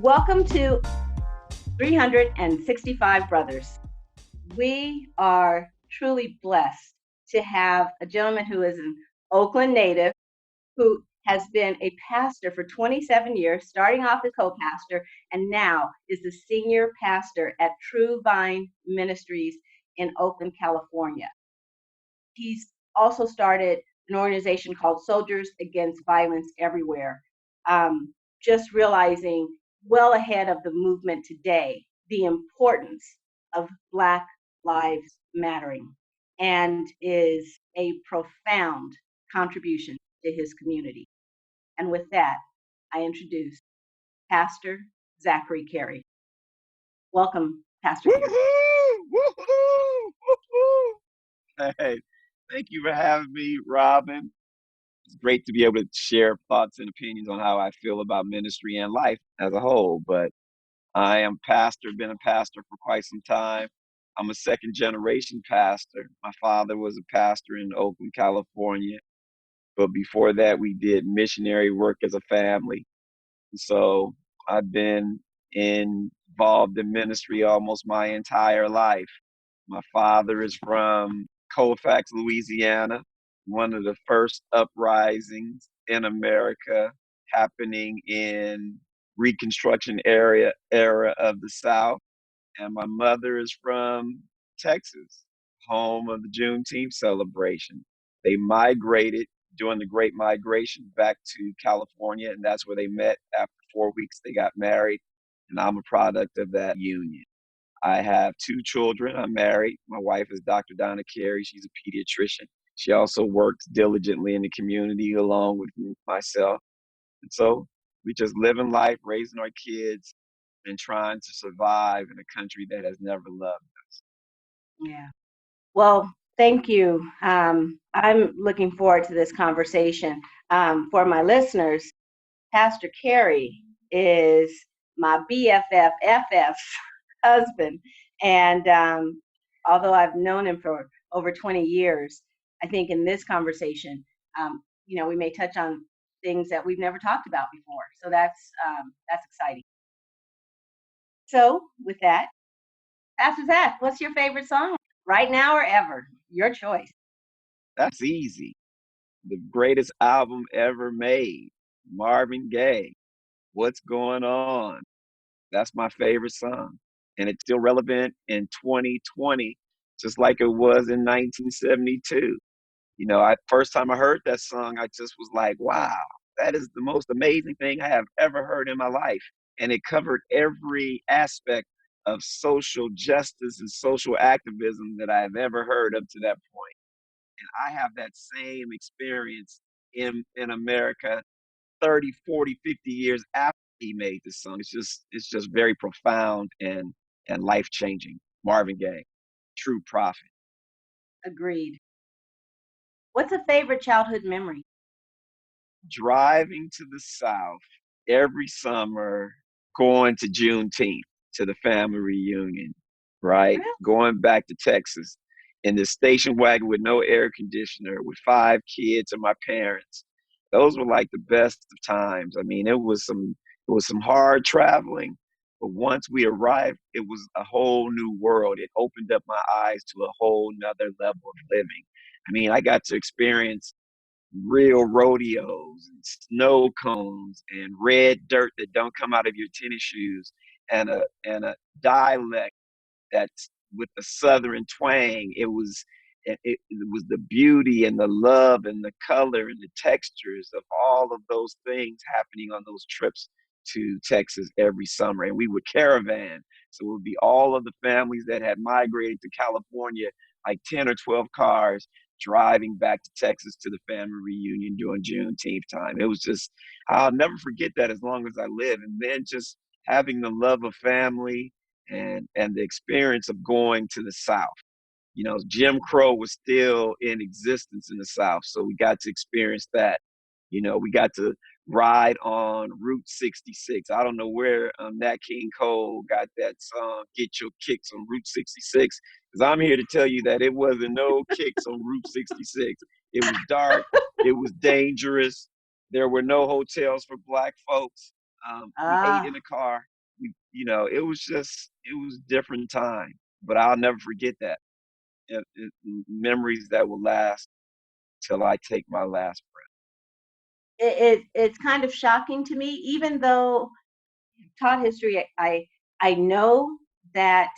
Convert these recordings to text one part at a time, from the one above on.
Welcome to 365 Brothers. We are truly blessed to have a gentleman who is an Oakland native, who has been a pastor for 27 years, starting off as co-pastor, and now is the senior pastor at True Vine Ministries in Oakland, California. He's also started an organization called Soldiers Against Violence Everywhere, just realizing well ahead of the movement today the importance of Black Lives Mattering, and is a profound contribution to his community. And with that, I introduce Pastor Zachary Carey. Welcome, Pastor Carey. Woohoo! Woohoo! Hey, thank you for having me, Robin. It's great to be able to share thoughts and opinions on how I feel about ministry and life as a whole. But I am been a pastor for quite some time. I'm a second generation pastor. My father was a pastor in Oakland, California. But before that, we did missionary work as a family. So I've been involved in ministry almost my entire life. My father is from Colfax, Louisiana, one of the first uprisings in America happening in Reconstruction era of the South. And my mother is from Texas, home of the Juneteenth celebration. They migrated during the Great Migration back to California, and that's where they met. After 4 weeks, they got married, and I'm a product of that union. I have two children. I'm married. My wife is Dr. Donna Carey. She's a pediatrician. She also works diligently in the community along with myself. And so we just living life, raising our kids, and trying to survive in a country that has never loved us. Yeah. Well, thank you. I'm looking forward to this conversation. For my listeners, Pastor Carey is my BFF's husband. And although I've known him for over 20 years, I think in this conversation, we may touch on things that we've never talked about before. So that's exciting. So with that, Pastor Zach, what's your favorite song right now or ever? Your choice. That's easy. The greatest album ever made, Marvin Gaye. What's going on? That's my favorite song. And it's still relevant in 2020, just like it was in 1972. First time I heard that song, I just was like, wow, that is the most amazing thing I have ever heard in my life. And it covered every aspect of social justice and social activism that I have ever heard up to that point. And I have that same experience in America 30, 40, 50 years after he made this song. It's just very profound and life-changing. Marvin Gaye, true prophet. Agreed. What's a favorite childhood memory? Driving to the South every summer, going to Juneteenth, to the family reunion, right? Really? Going back to Texas in the station wagon with no air conditioner with 5 kids and my parents. Those were like the best of times. I mean, it was some hard traveling, but once we arrived, it was a whole new world. It opened up my eyes to a whole nother level of living. I mean, I got to experience real rodeos and snow cones and red dirt that don't come out of your tennis shoes, and a dialect that's with the southern twang. It was the beauty and the love and the color and the textures of all of those things happening on those trips to Texas every summer. And we would caravan. So it would be all of the families that had migrated to California, like 10 or 12 cars, driving back to Texas to the family reunion during Juneteenth time. It was just, I'll never forget that as long as I live. And then just having the love of family and the experience of going to the South. Jim Crow was still in existence in the South, so we got to experience that. We got to ride on Route 66. I don't know where Nat King Cole got that song, Get Your Kicks on Route 66, because I'm here to tell you that it wasn't no kicks on Route 66. It was dark. It was dangerous. There were no hotels for Black folks. We ate Ah, in the car. It was different time, but I'll never forget that. Memories that will last till I take my last it's kind of shocking to me, even though taught history. I know that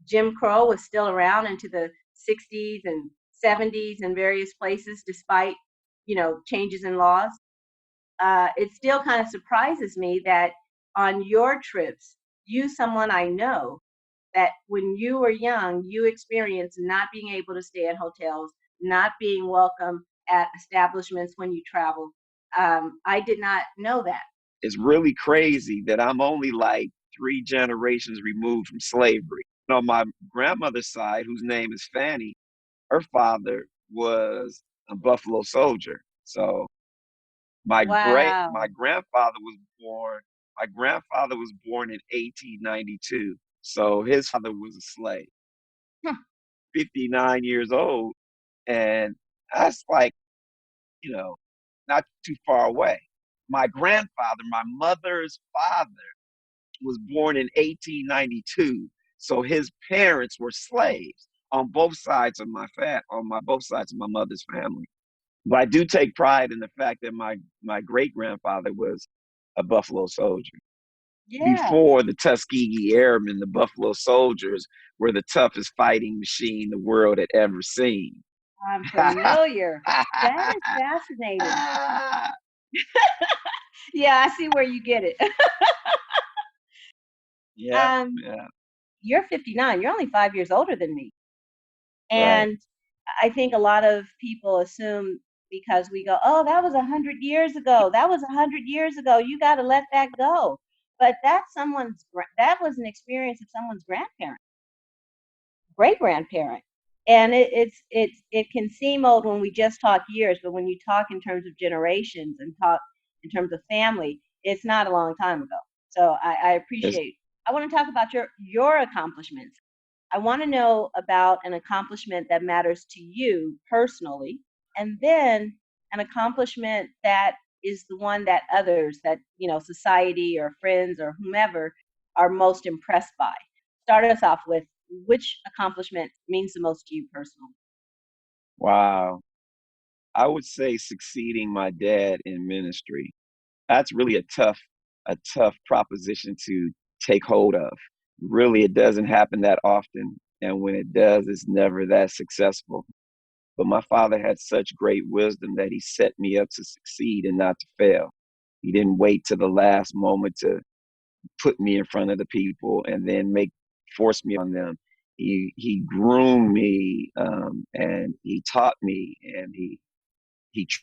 Jim Crow was still around into the 60s and 70s in various places, despite changes in laws. It still kind of surprises me that on your trips, you, someone I know, that when you were young, you experienced not being able to stay at hotels, not being welcome at establishments when you traveled. I did not know that. It's really crazy that I'm only like 3 generations removed from slavery. On my grandmother's side, whose name is Fanny, her father was a Buffalo Soldier. So Wow. my grandfather was born. My grandfather was born in 1892. So his father was a slave, Huh. 59 years old, and that's like you know not too far away. My grandfather, my mother's father, was born in 1892, so his parents were slaves on both sides of my both sides of my mother's family. But I do take pride in the fact that my great grandfather was a Buffalo Soldier. Yeah, Before the Tuskegee Airmen, the Buffalo Soldiers were the toughest fighting machine the world had ever seen. I'm familiar. That is fascinating. Yeah, I see where you get it. Yeah, um, yeah, you're 59. You're only 5 years older than me. right. And I think a lot of people assume because we go, "Oh, that was 100 years ago. That was 100 years ago. You got to let that go." But that was an experience of someone's grandparent, great grandparent. And it can seem old when we just talk years, but when you talk in terms of generations and talk in terms of family, it's not a long time ago. So I It's, appreciate. I want to talk about your accomplishments. I want to know about an accomplishment that matters to you personally, and then an accomplishment that is the one that others, that society or friends or whomever, are most impressed by. Start us off with which accomplishment means the most to you personally. wow. I would say succeeding my dad in ministry. That's really a tough proposition to take hold of. Really, it doesn't happen that often. And when it does, it's never that successful. But my father had such great wisdom that he set me up to succeed and not to fail. He didn't wait to the last moment to put me in front of the people and then make force me on them. He groomed me and he taught me and he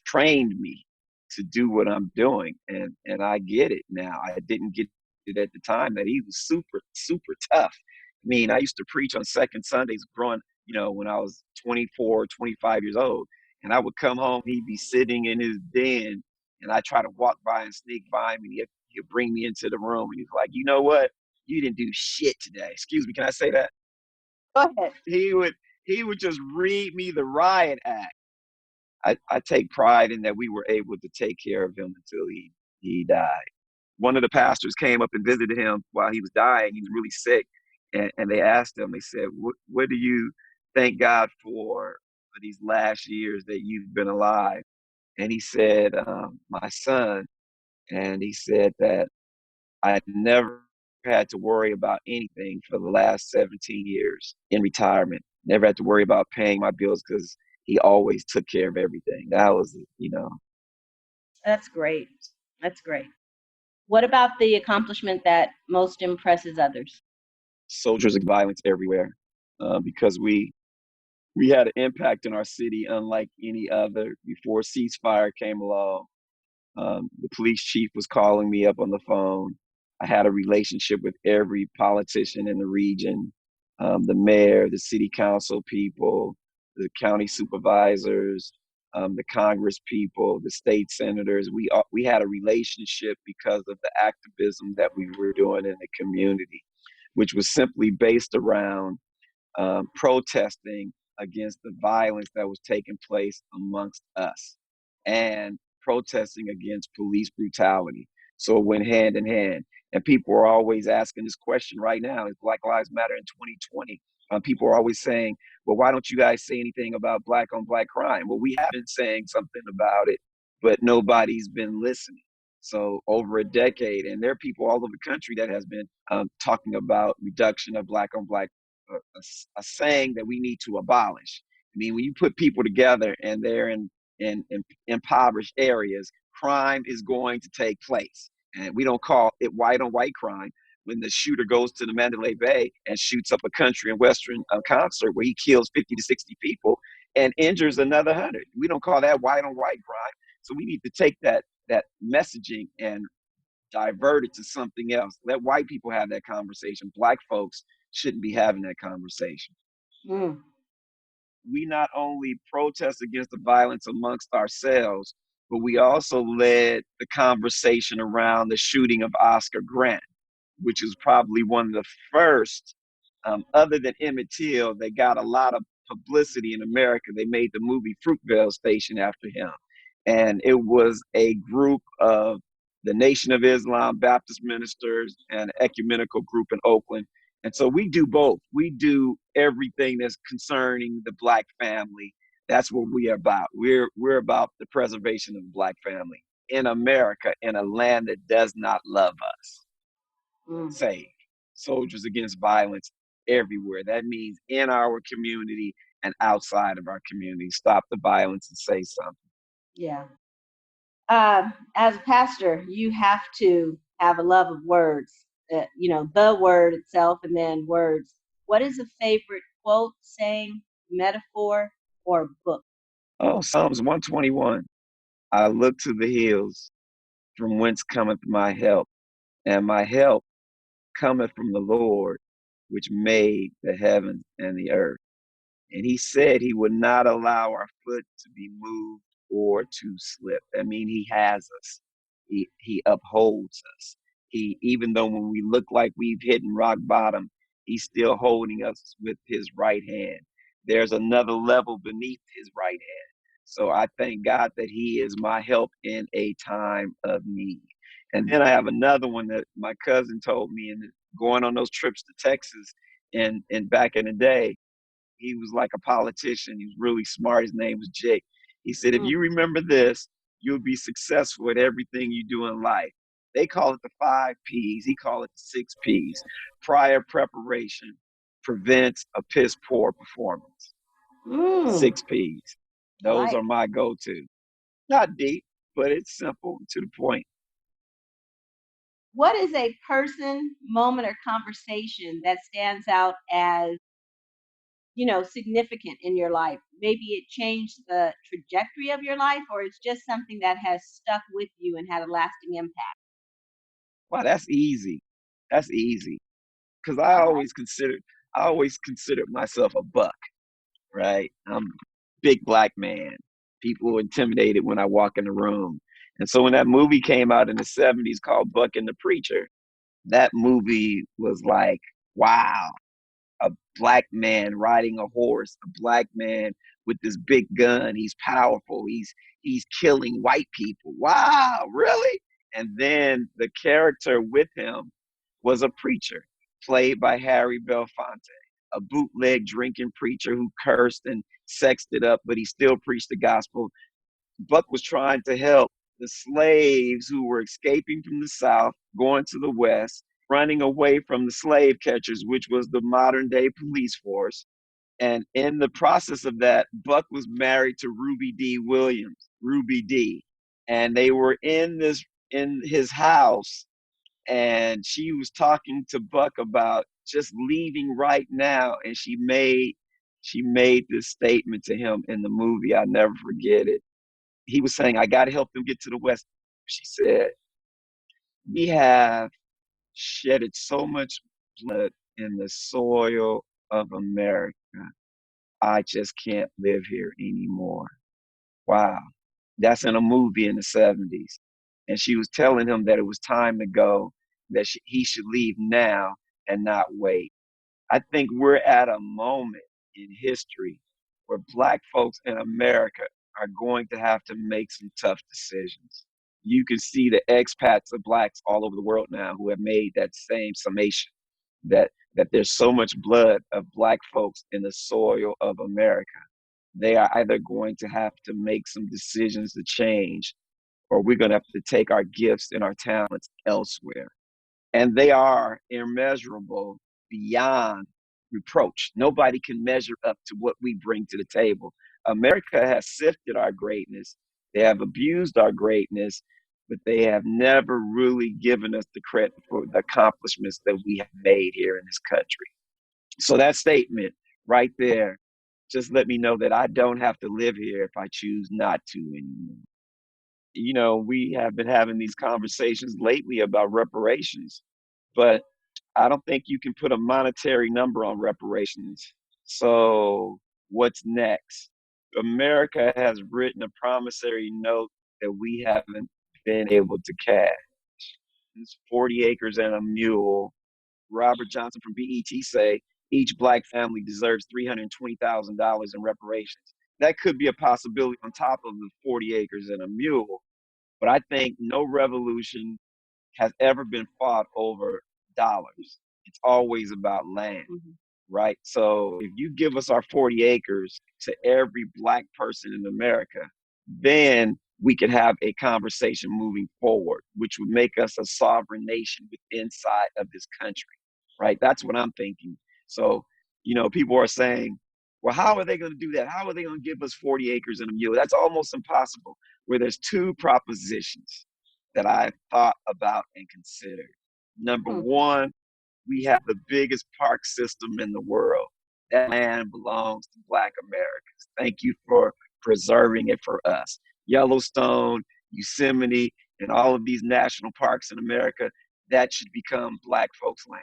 trained me to do what I'm doing, and I get it now. I didn't get it at the time that he was super tough. I mean, I used to preach on second Sundays growing, when I was 24, 25 years old, and I would come home, he'd be sitting in his den, and I try to walk by and sneak by him, and he'd bring me into the room, and he's like, you know what? You didn't do shit today. Excuse me, can I say that? Go ahead. He would he would just read me the riot act. I take pride in that we were able to take care of him until he died. One of the pastors came up and visited him while he was dying. He was really sick, and they asked him. They said, "What do you thank God for these last years that you've been alive?" And he said, "My son." And he said that I never had to worry about anything for the last 17 years in retirement. Never had to worry about paying my bills because he always took care of everything. That was, That's great. That's great. What about the accomplishment that most impresses others? soldiers of violence everywhere because we had an impact in our city unlike any other before ceasefire came along. The police chief was calling me up on the phone. I had a relationship with every politician in the region, the mayor, the city council people, the county supervisors, the Congress people, the state senators. We had a relationship because of the activism that we were doing in the community, which was simply based around protesting against the violence that was taking place amongst us and protesting against police brutality. So it went hand in hand. And people are always asking this question right now: is Black Lives Matter in 2020? People are always saying, well, why don't you guys say anything about black on black crime? Well, we have been saying something about it, but nobody's been listening. So over a decade, and there are people all over the country that has been talking about reduction of black on black, a saying that we need to abolish. I mean, when you put people together and they're in impoverished areas, crime is going to take place. And we don't call it white on white crime when the shooter goes to the Mandalay Bay and shoots up a country and western concert where he kills 50 to 60 people and injures another 100. We don't call that white on white crime. So we need to take that messaging and divert it to something else. Let white people have that conversation. Black folks shouldn't be having that conversation. Mm. We not only protest against the violence amongst ourselves, but we also led the conversation around the shooting of Oscar Grant, which is probably one of the first, other than Emmett Till, they got a lot of publicity in America. They made the movie Fruitvale Station after him. And it was a group of the Nation of Islam, Baptist ministers, and an ecumenical group in Oakland. And so we do both. We do everything that's concerning the Black family. That's what we are about. We're about the preservation of the Black family in America, in a land that does not love us. Mm. Save soldiers against violence everywhere. That means in our community and outside of our community. Stop the violence and say something. Yeah. As a pastor, you have to have a love of words, the word itself and then words. What is a favorite quote, saying, metaphor, or book? Oh, Psalms 121. I look to the hills from whence cometh my help, and my help cometh from the Lord, which made the heavens and the earth. And he said he would not allow our foot to be moved or to slip. I mean, he has us. He upholds us. He, even though when we look like we've hit rock bottom, he's still holding us with his right hand. There's another level beneath his right hand. So I thank God that he is my help in a time of need. And then I have another one that my cousin told me, and going on those trips to Texas and back in the day, he was like a politician. He was really smart. His name was Jake. He said, if Mm. you remember this, you'll be successful at everything you do in life. They call it the 5 P's. He called it the 6 P's. Prior preparation prevents a piss poor performance. Mm. 6 P's. I Those like. are my go-to. Not deep, but it's simple and to the point. What is a person, moment, or conversation that stands out as, significant in your life? Maybe it changed the trajectory of your life, or it's just something that has stuck with you and had a lasting impact. Wow, that's easy. That's easy. Because All right. I always considered myself a buck, right? I'm a big black man. People were intimidated when I walk in the room. And so when that movie came out in the 70s called Buck and the Preacher, that movie was like, wow, a black man riding a horse, a black man with this big gun. He's powerful. He's killing white people. Wow, really? And then the character with him was a preacher played by Harry Belafonte, a bootleg drinking preacher who cursed and sexed it up, but he still preached the gospel. Buck was trying to help the slaves who were escaping from the South, going to the West, running away from the slave catchers, which was the modern day police force. And in the process of that, Buck was married to Ruby D. Williams, Ruby D. And they were in his house, and she was talking to Buck about just leaving right now. And she made this statement to him in the movie. I'll never forget it. He was saying, I got to help them get to the West. She said, we have shedded so much blood in the soil of America. I just can't live here anymore. Wow. That's in a movie in the 70s. And she was telling him that it was time to go, that he should leave now and not wait. I think we're at a moment in history where Black folks in America are going to have to make some tough decisions. you can see the expats of blacks all over the world now who have made that same summation that there's so much blood of black folks in the soil of America. They are either going to have to make some decisions to change, or we're going to have to take our gifts and our talents elsewhere. And they are immeasurable beyond reproach. Nobody can measure up to what we bring to the table. America has sifted our greatness, they have abused our greatness, but they have never really given us the credit for the accomplishments that we have made here in this country. So that statement right there just let me know that I don't have to live here if I choose not to anymore. We have been having these conversations lately about reparations, but I don't think you can put a monetary number on reparations. So, what's next? America has written a promissory note that we haven't been able to cash. It's 40 acres and a mule. Robert Johnson from BET say each black family deserves $320,000 in reparations. That could be a possibility on top of the 40 acres and a mule. But I think no revolution has ever been fought over dollars. It's always about land, right? So if you give us our 40 acres to every black person in America, then we could have a conversation moving forward, which would make us a sovereign nation inside of this country, right? That's what I'm thinking. So, people are saying, well, how are they going to do that? How are they going to give us 40 acres and a mule? That's almost impossible. Where there's two propositions that I thought about and considered. Number one, we have the biggest park system in the world. That land belongs to Black Americans. Thank you for preserving it for us. Yellowstone, Yosemite, and all of these national parks in America, that should become Black folks' land.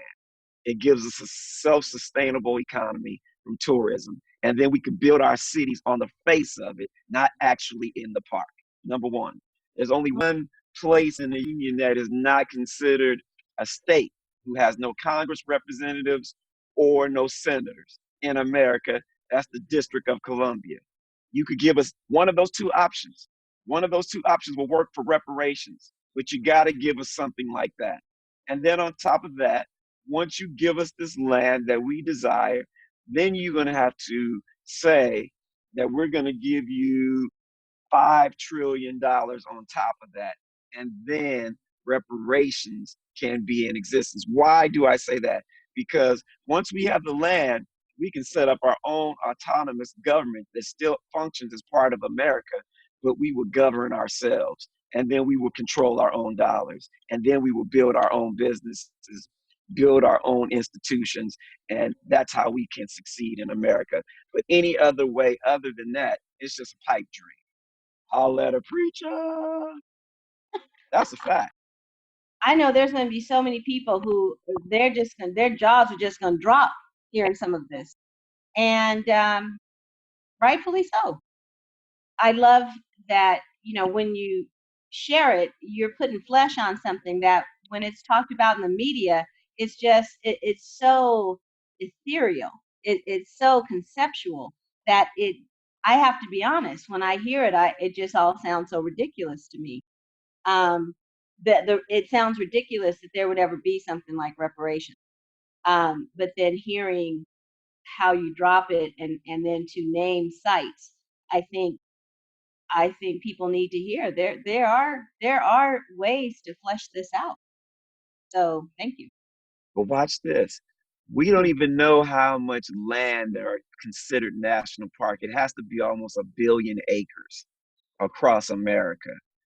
It gives us a self-sustainable economy from tourism. And then we can build our cities on the face of it, not actually in the park. Number one, there's only one place in the union that is not considered a state, who has no Congress representatives or no senators in America. That's the District of Columbia. You could give us one of those two options. One of those two options will work for reparations, but you got to give us something like that. And then on top of that, once you give us this land that we desire, then you're going to have to say that we're going to give you $5 trillion on top of that. And then reparations can be in existence. Why do I say that? Because once we have the land, we can set up our own autonomous government that still functions as part of America, but we will govern ourselves. And then we will control our own dollars. And then we will build our own businesses, build our own institutions. And that's how we can succeed in America. But any other way other than that, it's just a pipe dream. I'll let a preacher. That's a fact. I know there's going to be so many people who their jobs are just going to drop hearing some of this, and rightfully so. I love that when you share it, you're putting flesh on something that when it's talked about in the media, it's so ethereal. It's so conceptual that I have to be honest. When I hear it, it just all sounds so ridiculous to me. It sounds ridiculous that there would ever be something like reparations. But then hearing how you drop it and then to name sites, I think people need to hear there are ways to flesh this out. So thank you. But watch this. We don't even know how much land are considered national park. It has to be almost 1 billion acres across America,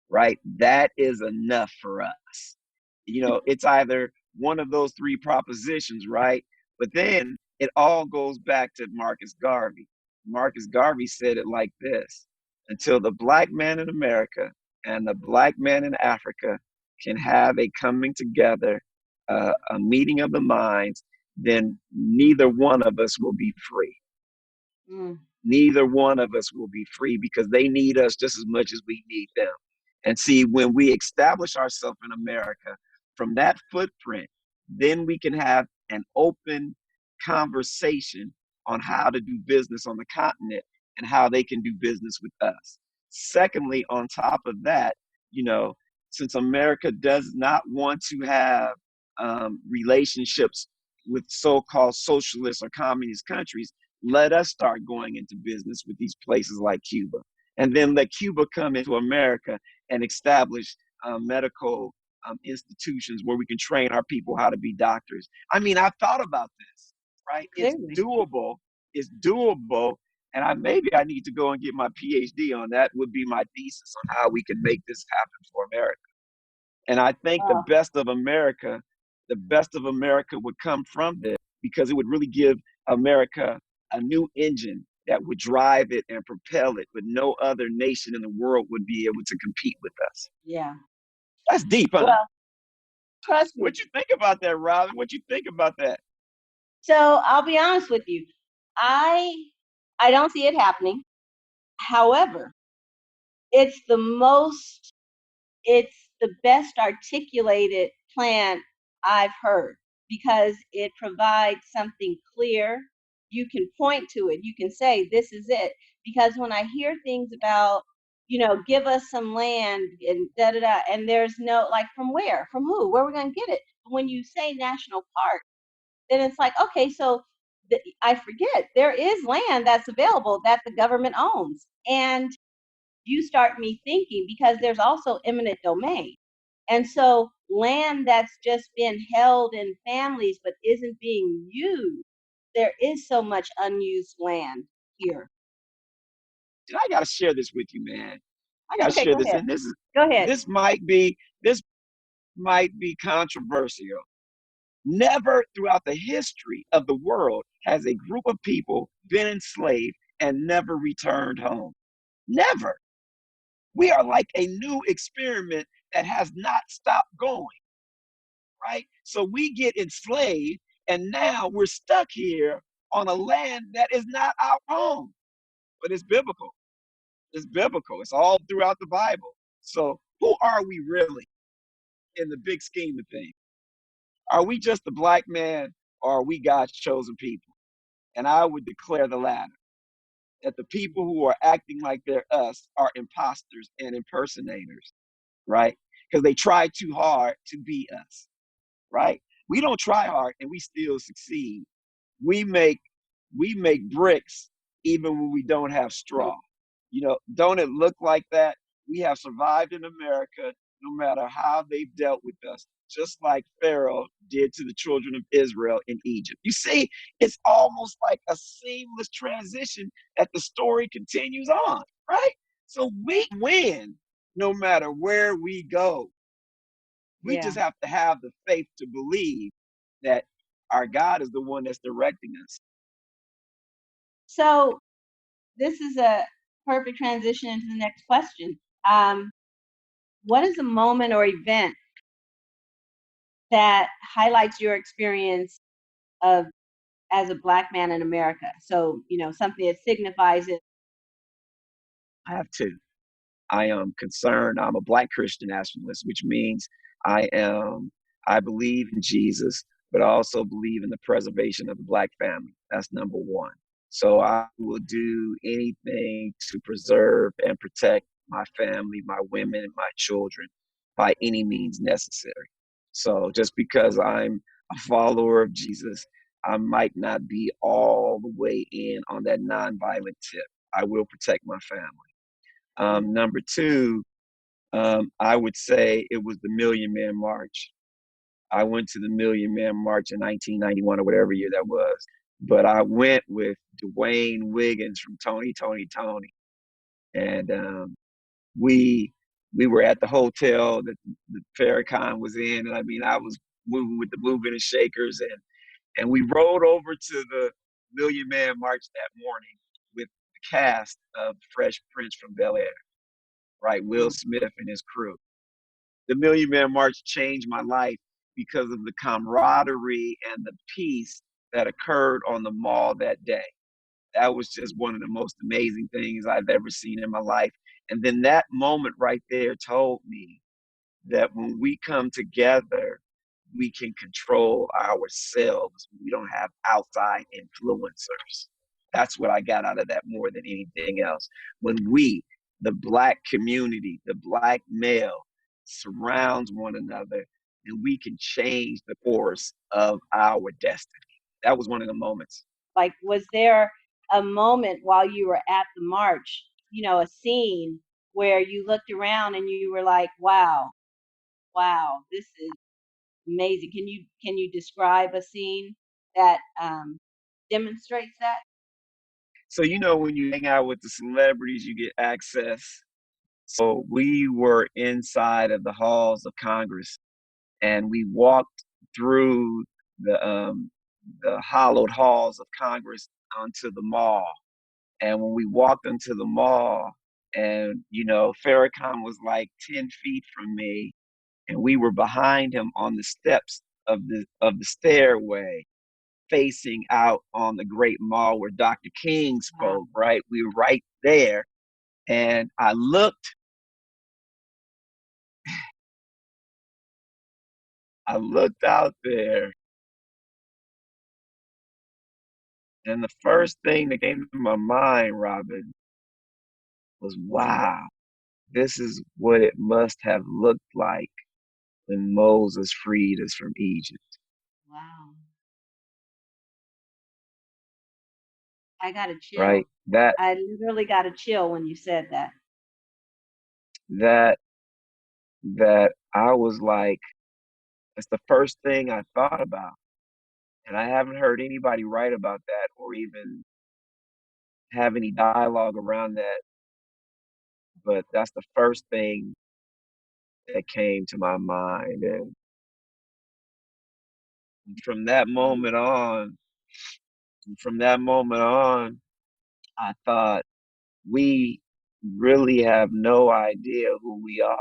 right? That is enough for us. It's either one of those three propositions, right? But then it all goes back to Marcus Garvey. Marcus Garvey said it like this: until the black man in America and the black man in Africa can have a coming together, a meeting of the minds, then neither one of us will be free. Neither one of us will be free because they need us just as much as we need them. And see, when we establish ourselves in America from that footprint, then we can have an open conversation on how to do business on the continent and how they can do business with us. Secondly, on top of that, you know, since America does not want to have relationships with so-called socialist or communist countries, let us start going into business with these places like Cuba. And then let Cuba come into America and establish medical institutions where we can train our people how to be doctors. I mean, I've thought about this, right? It's Clearly. doable. It's doable. And maybe I need to go and get my PhD on that. Would be my thesis on how we can make this happen for America. And I think Oh, the best of America would come from this because it would really give America a new engine that would drive it and propel it, but no other nation in the world would be able to compete with us. yeah. That's deep, huh? Well, trust me. What you think about that, Robin? What you think about that? So I'll be honest with you. I I don't see it happening. However, it's the most it's the best articulated plan I've heard because it provides something clear. You can point to it. You can say, this is it. Because when I hear things about, give us some land and da da da, and there's no, like, from where? From who? Where are we going to get it? But when you say national park, then it's like, okay, so I forget there is land that's available that the government owns. And you start me thinking because there's also eminent domain. And so land that's just been held in families but isn't being used, there is so much unused land here. And I gotta share this with you, man. I gotta Okay, share go this, ahead. and Go ahead. this might be controversial. Never throughout the history of the world has a group of people been enslaved and never returned home. Never. We are like a new experiment that has not stopped going, right? So we get enslaved and now we're stuck here on a land that is not our home, but it's biblical. It's biblical. It's all throughout the Bible. So who are we really in the big scheme of things? Are we just the black man or are we God's chosen people? And I would declare the latter, that the people who are acting like they're us are imposters and impersonators, right? Because they try too hard to be us, right? We don't try hard and we still succeed. We make we make bricks even when we don't have straw. Don't it look like that? We have survived in America no matter how they've dealt with us, just like Pharaoh did to the children of Israel in Egypt. You see, it's almost like a seamless transition that the story continues on, right? So we win no matter where we go. We Yeah. just have to have the faith to believe that our God is the one that's directing us. So this is a perfect transition into the next question. Um, what is a moment or event that highlights your experience of as a black man in America? So, something that signifies it. I have to. I am concerned. I'm a black Christian nationalist, which means I am I believe in Jesus, but I also believe in the preservation of the black family. That's number one. So I will do anything to preserve and protect my family, my women, and my children by any means necessary. So just because I'm a follower of Jesus, I might not be all the way in on that nonviolent tip. I will protect my family. Number two, I would say it was the Million Man March. I went to the Million Man March in 1991 or whatever year that was, but I went with Dwayne Wiggins from Tony, Tony, Tony, and we we were at the hotel that the Farrakhan was in, and I mean I was moving with the moving and shakers, and we rode over to the Million Man March that morning with the cast of Fresh Prince from Bel Air, right? Will Mm. Smith and his crew. The Million Man March changed my life because of the camaraderie and the peace that occurred on the mall that day. That was just one of the most amazing things I've ever seen in my life. And then that moment right there told me that when we come together, we can control ourselves. We don't have outside influencers. That's what I got out of that more than anything else. When we, the black community, the black male, surrounds one another, and we can change the course of our destiny. That was one of the moments. Like, was there a moment while you were at the march, a scene where you looked around and you were like, wow, wow, this is amazing. Can you describe a scene that demonstrates that? So, when you hang out with the celebrities, you get access. So we were inside of the halls of Congress, and we walked through the hollowed halls of Congress onto the mall. And when we walked into the mall, and Farrakhan was like 10 feet from me, and we were behind him on the steps of the stairway, facing out on the great mall where Dr. King Wow. spoke. Right, we were right there, and I looked out there, and the first thing that came to my mind, Robin, was wow, this is what it must have looked like when Moses freed us from Egypt. Wow. I got a Right? chill. That I literally got a chill when you said that. that that I was like, it's the first thing I thought about. And I haven't heard anybody write about that or even have any dialogue around that. But that's the first thing that came to my mind. And from that moment on, from that moment on, I thought we really have no idea who we are.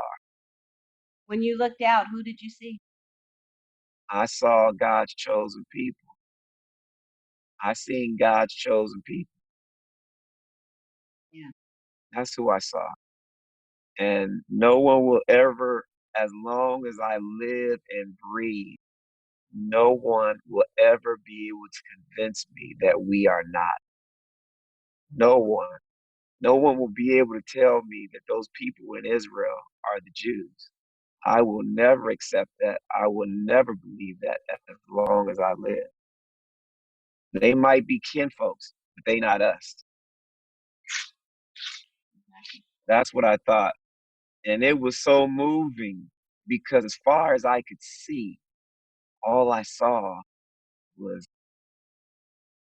When you looked out, who did you see? I saw God's chosen people. I seen God's chosen people. Yeah. That's who I saw. And no one will ever, as long as I live and breathe, no one will ever be able to convince me that we are not. No one. No one will be able to tell me that those people in Israel are the Jews. I will never accept that. I will never believe that as long as I live. They might be kinfolks, but they not us. That's what I thought. And it was so moving because as far as I could see, all I saw was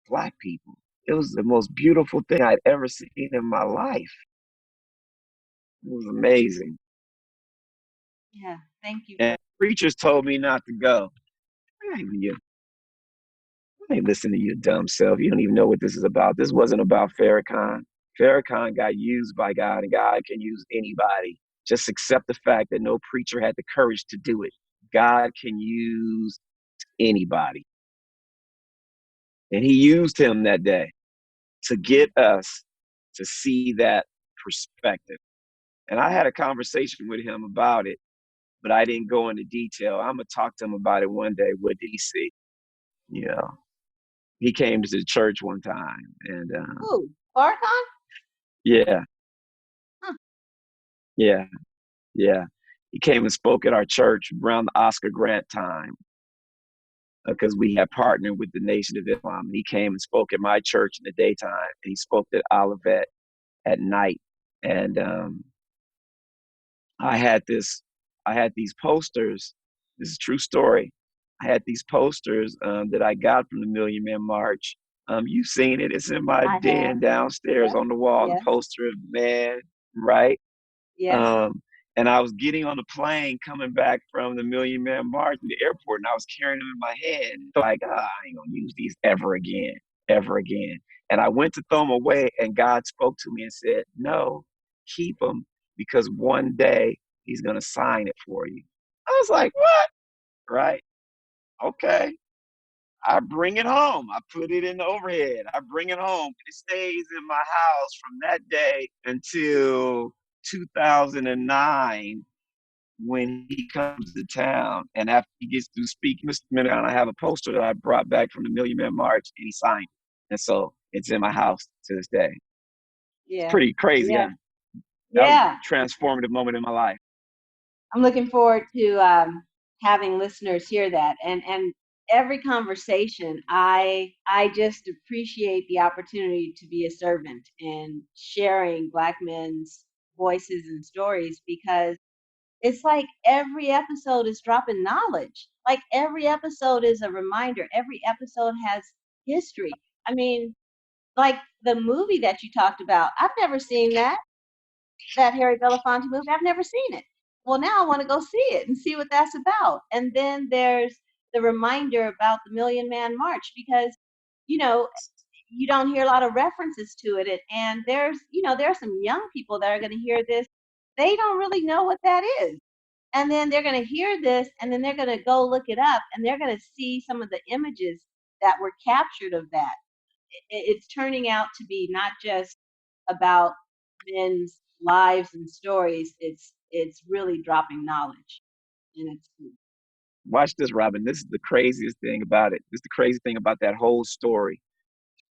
Black people. It was the most beautiful thing I'd ever seen in my life. It was amazing. Yeah. Thank you. And preachers told me not to go. I ain't listening to your dumb self. You don't even know what this is about. This wasn't about Farrakhan. Farrakhan got used by God, and God can use anybody. Just accept the fact that no preacher had the courage to do it. God can use anybody. And he used him that day to get us to see that perspective. And I had a conversation with him about it, but I didn't go into detail. I'm gonna talk to him about it one day. What did he see? You know, he came to the church one time, and Who? Farrakhan? yeah, Huh. yeah, yeah. He came and spoke at our church around the Oscar Grant time because we had partnered with the Nation of Islam. He came and spoke at my church in the daytime, and he spoke at Olivet at night. And I had this, I had these posters. This is a true story. I had these posters that I got from the Million Man March. You've seen it. It's in my I have. den downstairs Yes. on the wall. The Yes. poster of man, right? Yes. Um, and I was getting on the plane coming back from the Million Man March to the airport, and I was carrying them in my hand. Like, I ain't gonna use these ever again, ever again. And I went to throw them away, and God spoke to me and said, "No, keep them because one day He's gonna sign it for you." I was like, "What?" Right? Okay. I bring it home. I put it in the overhead. I bring it home. It stays in my house from that day until 2009 when he comes to town. And after he gets through speaking, Mr. Minnicott, I have a poster that I brought back from the Million Man March, and he signed it. And so it's in my house to this day. It's Yeah. pretty crazy, Yeah. huh? That was Yeah. a transformative moment in my life. I'm looking forward to having listeners hear that, and every conversation, I just appreciate the opportunity to be a servant and sharing Black men's voices and stories, because it's like every episode is dropping knowledge. Like every episode is a reminder. Every episode has history. I mean, like the movie that you talked about, I've never seen that Harry Belafonte movie. I've never seen it. Well, now I want to go see it and see what that's about. And then there's the reminder about the Million Man March, because, you know, you don't hear a lot of references to it. And there are some young people that are going to hear this. They don't really know what that is. And then they're going to hear this, and then they're going to go look it up, and they're going to see some of the images that were captured of that. It's turning out to be not just about men's lives and stories. It's really dropping knowledge, and it's Watch this, Robin. This is the craziest thing about it. This is the crazy thing about that whole story.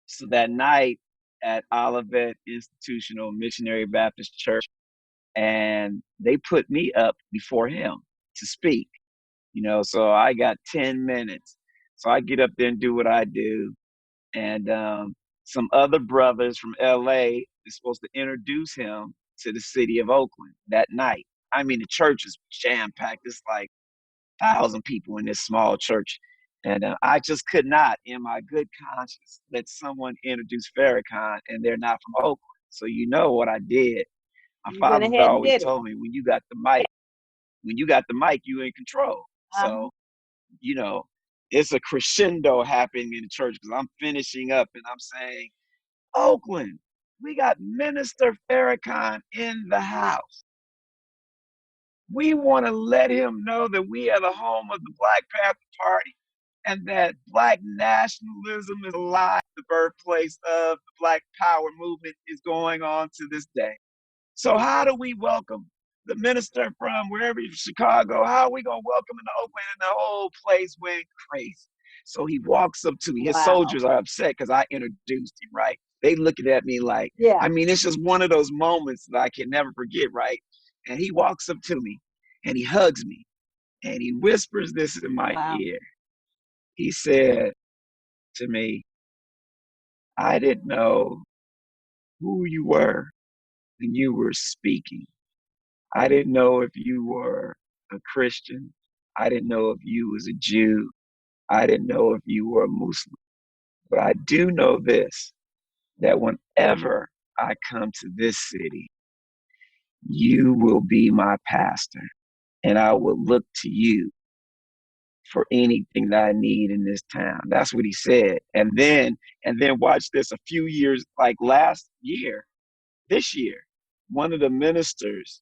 So that night at Olivet Institutional Missionary Baptist Church, and they put me up before him to speak. So I got 10 minutes. So I get up there and do what I do. And some other brothers from LA is supposed to introduce him to the city of Oakland that night. I mean, the church is jam packed. It's like 1,000 people in this small church. And I just could not, in my good conscience, let someone introduce Farrakhan and they're not from Oakland. So you know what I did. My you went father ahead and always did it. told me, when you got the mic, you in control. Uh-huh. So, you know, it's a crescendo happening in the church because I'm finishing up and I'm saying, Oakland, we got Minister Farrakhan in the house. We want to let him know that we are the home of the Black Panther Party and that Black nationalism is alive. The birthplace of the Black Power movement is going on to this day. So how do we welcome the minister from wherever in Chicago? How are we gonna welcome him to Oakland? And the whole place went crazy. So he walks up to me. His Wow. soldiers are upset because I introduced him, right? They looking at me like, Yeah. I mean, it's just one of those moments that I can never forget, right? And he walks up to me and he hugs me and he whispers this in my Wow. ear. He said to me, I didn't know who you were when you were speaking. I didn't know if you were a Christian. I didn't know if you was a Jew. I didn't know if you were a Muslim. But I do know this, that whenever I come to this city, you will be my pastor and I will look to you for anything that I need in this town. That's what he said. And then watch this, a few years, like this year, one of the ministers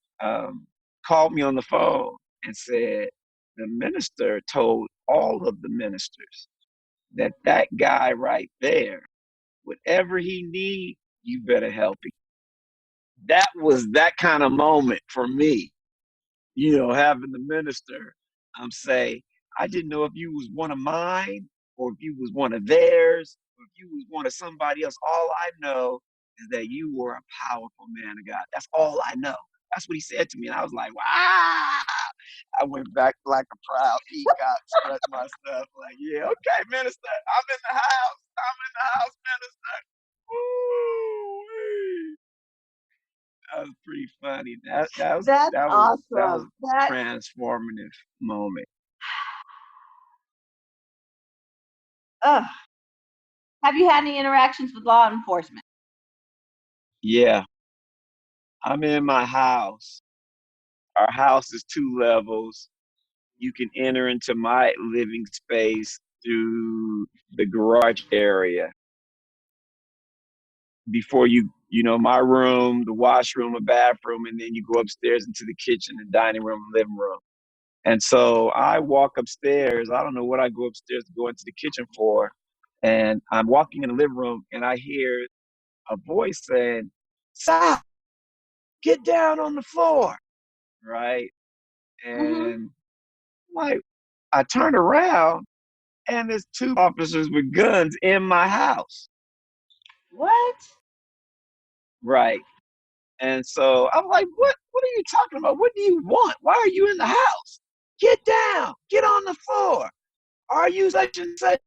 called me on the phone and said, the minister told all of the ministers that that guy right there, whatever he need, you better help him. That was that kind of moment for me, having the minister say, I didn't know if you was one of mine or if you was one of theirs or if you was one of somebody else. All I know is that you were a powerful man of God. That's all I know. That's what he said to me. And I was like, wow. I went back like a proud peacock, strut my stuff. Like, yeah, okay, minister. I'm in the house. I'm in the house, minister. Woo! That was pretty funny. That's That was awesome. a transformative moment. Ugh. Have you had any interactions with law enforcement? Yeah, I'm in my house. Our house is 2 levels. You can enter into my living space through the garage area. Before my room, the washroom, a bathroom, and then you go upstairs into the kitchen and dining room, living room. And so I walk upstairs. I don't know what I go upstairs to go into the kitchen for. And I'm walking in the living room and I hear a voice saying, Stop, get down on the floor. Right. Mm-hmm. And like I turn around and there's 2 officers with guns in my house. What? Right. And so I'm like, what are you talking about? What do you want? Why are you in the house? Get down, get on the floor. Are you such and such?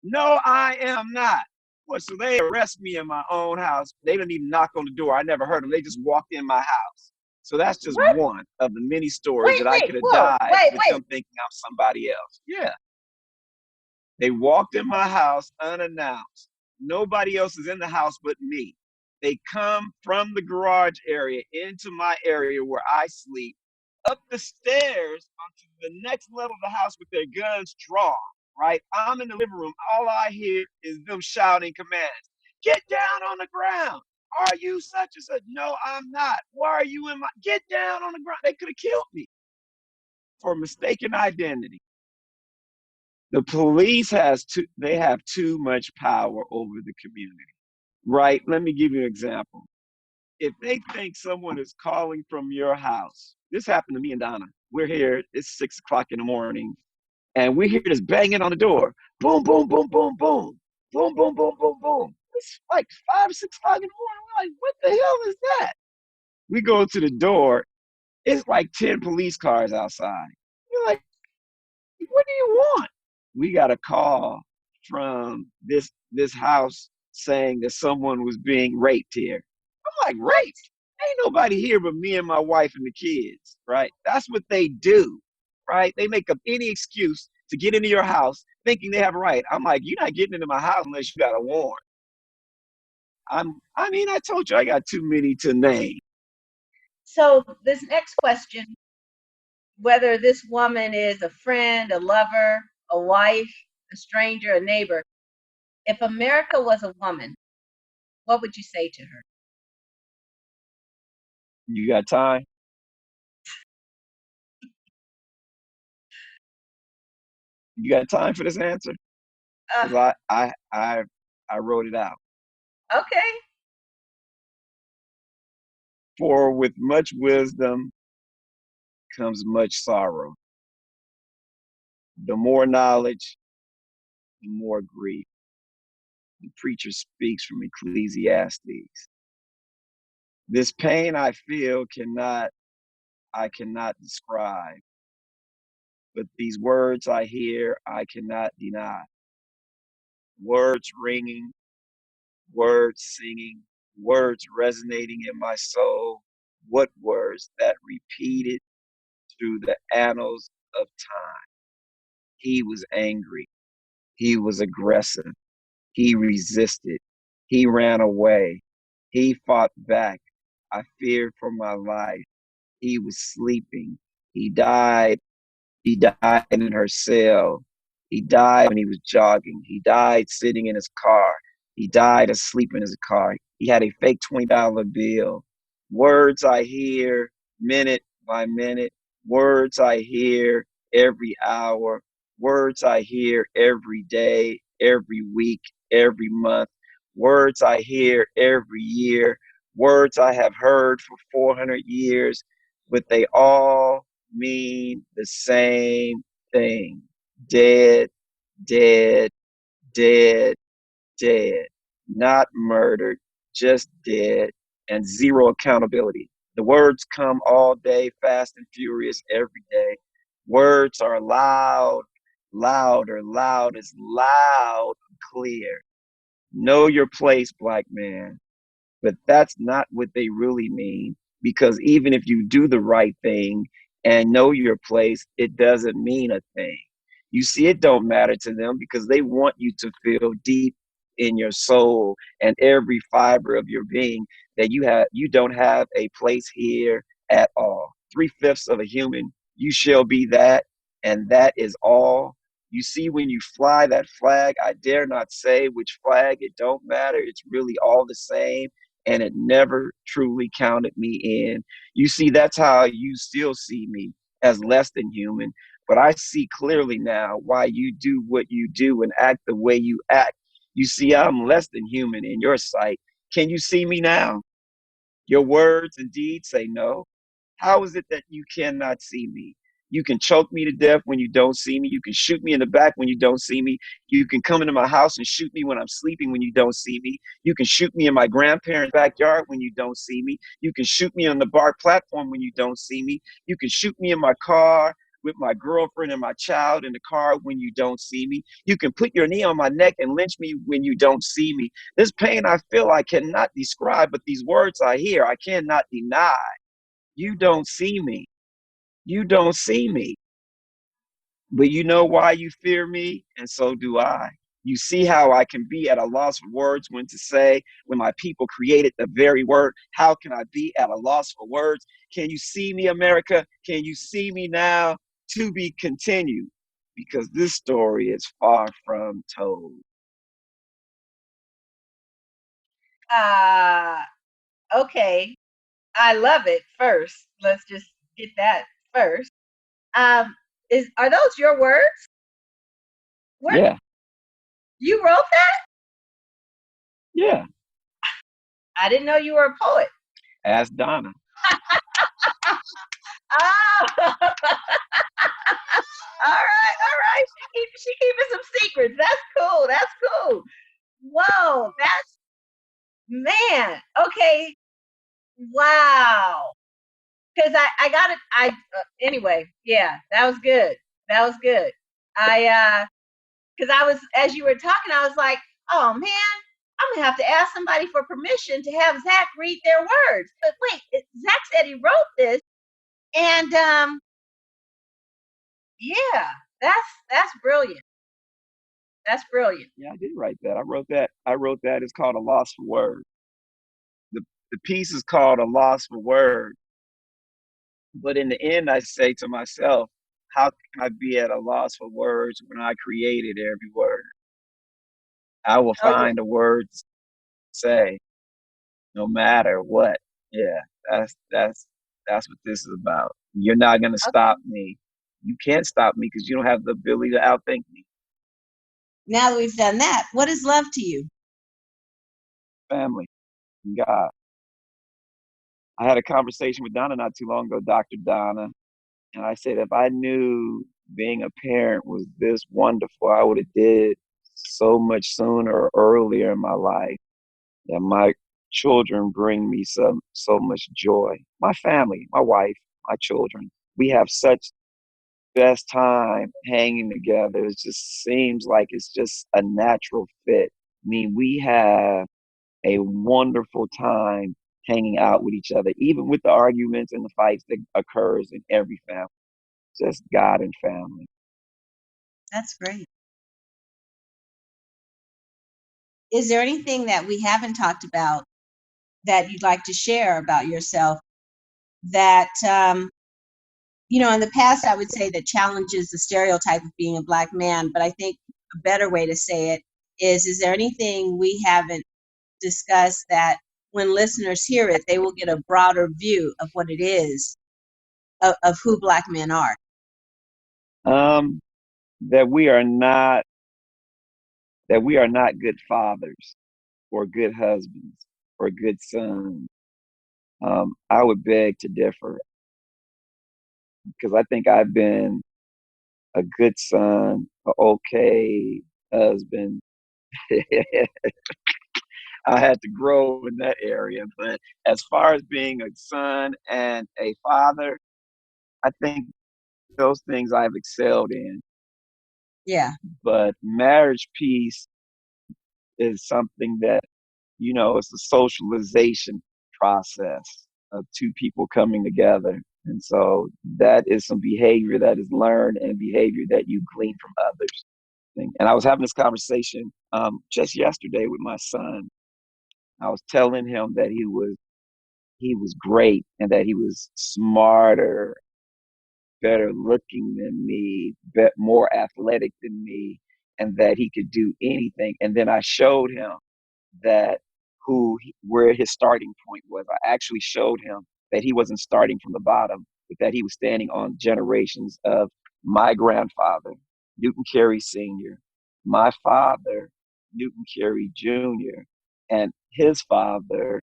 No, I am not. Well, so they arrest me in my own house. They didn't even knock on the door. I never heard them. They just walked in my house. So that's just What? one of the many stories Wait, that I wait, could have whoa, died wait, with wait. them thinking I'm somebody else. Yeah. They walked in my house unannounced. Nobody else is in the house but me. They come from the garage area into my area where I sleep, up the stairs onto the next level of the house with their guns drawn, right? I'm in the living room. All I hear is them shouting commands. Get down on the ground. Are you such and such? No, I'm not. Why are you in my, get down on the ground. They could have killed me for mistaken identity. The police they have too much power over the community, right? Let me give you an example. If they think someone is calling from your house, this happened to me and Donna. We're here, it's 6 o'clock in the morning, and we hear this banging on the door. Boom, boom, boom, boom, boom. Boom, boom, boom, boom, boom. It's like 5 or 6 o'clock in the morning. We're like, what the hell is that? We go to the door. It's like 10 police cars outside. We're like, what do you want? We got a call from this house saying that someone was being raped here. I'm like, What? raped? Ain't nobody here but me and my wife and the kids, right? That's what they do, right? They make up any excuse to get into your house thinking they have a right. I'm like, you're not getting into my house unless you got a warrant. I told you I got too many to name. So this next question, whether this woman is a friend, a lover, a wife, a stranger, a neighbor, if America was a woman, what would you say to her? You got time? You got time for this answer? Uh, Because I wrote it out. okay. For with much wisdom comes much sorrow. The more knowledge, the more grief. The preacher speaks from Ecclesiastes. This pain I feel I cannot describe, but these words I hear I cannot deny. Words ringing, words singing, words resonating in my soul. What words that repeated through the annals of time? He was angry. He was aggressive. He resisted. He ran away. He fought back. I feared for my life. He was sleeping. He died. He died in her cell. He died when he was jogging. He died sitting in his car. He died asleep in his car. He had a fake $20 bill. Words I hear minute by minute. Words I hear every hour. Words I hear every day, every week, every month. Words I hear every year. Words I have heard for 400 years, but they all mean the same thing. Dead, dead, dead, dead. Not murdered, just dead, and zero accountability. The words come all day, fast and furious every day. Words are loud, louder, loud is loud, clear. Know your place, black man. But that's not what they really mean, because even if you do the right thing and know your place, it doesn't mean a thing. You see, it don't matter to them because they want you to feel deep in your soul and every fiber of your being that you don't have a place here at all. 3/5 of a human, you shall be that, and that is all. You see, when you fly that flag, I dare not say which flag, it don't matter. It's really all the same, and it never truly counted me in. You see, that's how you still see me, as less than human. But I see clearly now why you do what you do and act the way you act. You see, I'm less than human in your sight. Can you see me now? Your words and deeds say no. How is it that you cannot see me? You can choke me to death when you don't see me. You can shoot me in the back when you don't see me. You can come into my house and shoot me when I'm sleeping when you don't see me. You can shoot me in my grandparents' backyard when you don't see me. You can shoot me on the bar platform when you don't see me. You can shoot me in my car with my girlfriend and my child in the car when you don't see me. You can put your knee on my neck and lynch me when you don't see me. This pain I feel I cannot describe, but these words I hear I cannot deny. You don't see me. You don't see me. But you know why you fear me, and so do I. You see how I can be at a loss for words when to say, when my people created the very word. How can I be at a loss for words? Can you see me, America? Can you see me now? To be continued, because this story is far from told. Uh, okay. I love it first. Let's just get that first. Um, are those your words? Where Yeah, you wrote that? yeah. I didn't know you were a poet. Ask Donna. Ah, all right, all right. She keeping some secrets. That's cool. That's cool. Whoa, that's man. Okay, wow. Because I got it. Anyway. Yeah, that was good. That was good. Because I was, as you were talking, I was like, oh man, I'm gonna have to ask somebody for permission to have Zach read their words. But wait, Zach said he wrote this, and yeah, that's brilliant. That's brilliant. Yeah, I did write that. I wrote that. I wrote that. It's called A Loss for Word. The piece is called A Loss for Word. But in the end, I say to myself, how can I be at a loss for words when I created every word? I will Oh yeah. find a word to say, no matter what. Yeah, that's what this is about. You're not gonna Okay. stop me. You can't stop me because you don't have the ability to outthink me. Now that we've done that, what is love to you? Family, God. I had a conversation with Donna not too long ago, Dr. Donna, and I said if I knew being a parent was this wonderful, I would have did so much sooner or earlier in my life. That my children bring me so much joy. My family, my wife, my children, we have such best time hanging together. It just seems like it's just a natural fit. I mean, we have a wonderful time hanging out with each other, even with the arguments and the fights that occurs in every family. Just God and family. That's great. Is there anything that we haven't talked about that you'd like to share about yourself that in the past I would say that challenges the stereotype of being a black man, but I think a better way to say it is there anything we haven't discussed that when listeners hear it, they will get a broader view of what it is of who black men are? Um, that we are not that we are not good fathers or good husbands or good sons. I would beg to differ because I think I've been a good son, an okay husband. I had to grow in that area. But as far as being a son and a father, I think those things I've excelled in. Yeah. But marriage piece is something that, it's a socialization process of two people coming together. And so that is some behavior that is learned and behavior that you glean from others. And I was having this conversation just yesterday with my son. I was telling him that he was great and that he was smarter, better looking than me, more athletic than me, and that he could do anything. And then I showed him that where his starting point was. I actually showed him that he wasn't starting from the bottom, but that he was standing on generations of my grandfather, Newton Carey Sr., my father, Newton Carey Jr., and his father,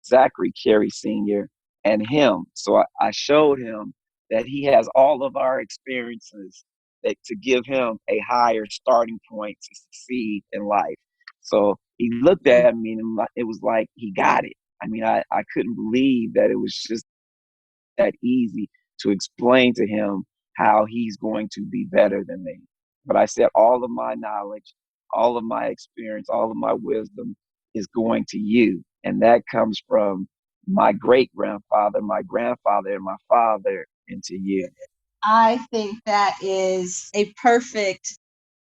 Zachary Carey Sr., and him. So I showed him that he has all of our experiences that to give him a higher starting point to succeed in life. So he looked at me and it was like he got it. I mean, I couldn't believe that it was just that easy to explain to him how he's going to be better than me. But I said, all of my knowledge, all of my experience, all of my wisdom is going to you. And that comes from my great grandfather, my grandfather, and my father, and to you. I think that is a perfect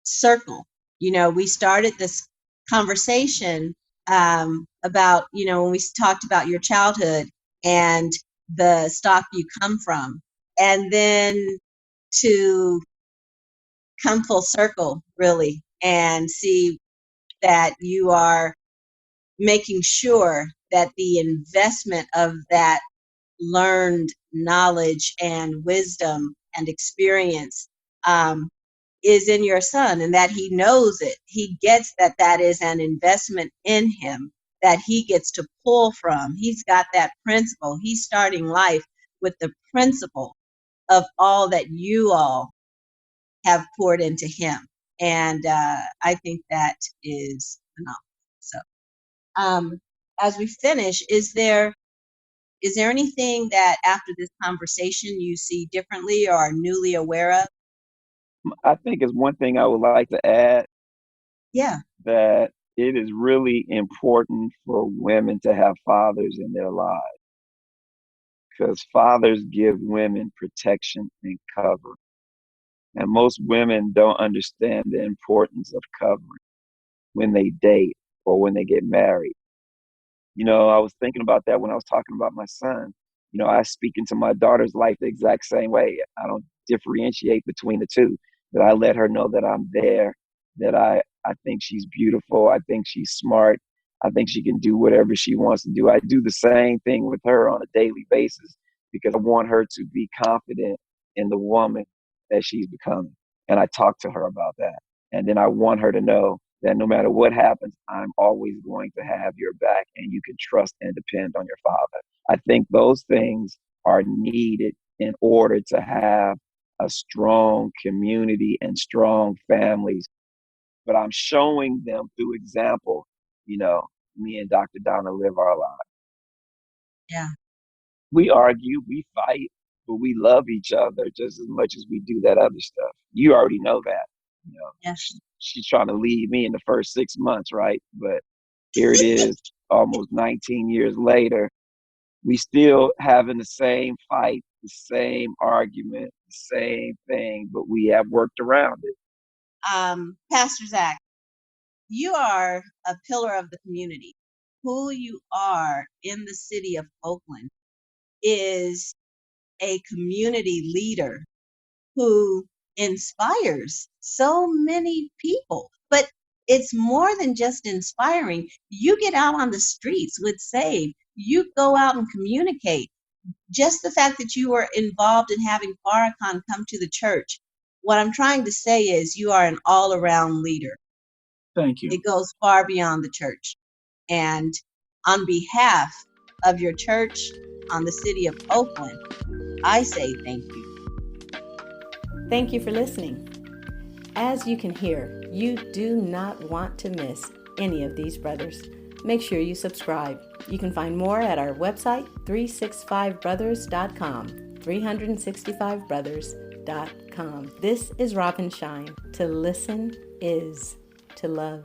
circle. You know, we started this conversation about, you know, when we talked about your childhood and the stock you come from, and then to come full circle, really, and see that you are making sure that the investment of that learned knowledge and wisdom and experience um, is in your son, and that he knows it. He gets that that is an investment in him that he gets to pull from. He's got that principle. He's starting life with the principle of all that you all have poured into him. And I think that is phenomenal. So, as we finish, is there anything that after this conversation you see differently or are newly aware of? I think it's one thing I would like to add Yeah. that it is really important for women to have fathers in their lives because fathers give women protection and cover. And most women don't understand the importance of covering when they date or when they get married. You know, I was thinking about that when I was talking about my son. You know, I speak into my daughter's life the exact same way. I don't differentiate between the two, but I let her know that I'm there, that I think she's beautiful. I think she's smart. I think she can do whatever she wants to do. I do the same thing with her on a daily basis because I want her to be confident in the woman that she's becoming. And I talk to her about that. And then I want her to know that no matter what happens, I'm always going to have your back and you can trust and depend on your father. I think those things are needed in order to have a strong community and strong families. But I'm showing them through example, you know, me and Dr. Donna live our lives. Yeah. We argue, we fight, but we love each other just as much as we do that other stuff. You already know that. You know, Yes. she's trying to leave me in the first 6 months, right? But here it is, almost 19 years later. We still having the same fight, the same argument, the same thing, but we have worked around it. Pastor Zach, you are a pillar of the community. Who you are in the city of Oakland is a community leader who inspires so many people. But it's more than just inspiring. You get out on the streets with Save, you go out and communicate. Just the fact that you were involved in having Farrakhan come to the church, what I'm trying to say is you are an all around leader. Thank you. It goes far beyond the church. And on behalf of your church, on the city of Oakland, I say thank you. Thank you for listening. As you can hear, you do not want to miss any of these brothers. Make sure you subscribe. You can find more at our website, 365brothers.com, 365brothers.com. This is Robin Shine. To listen is to love.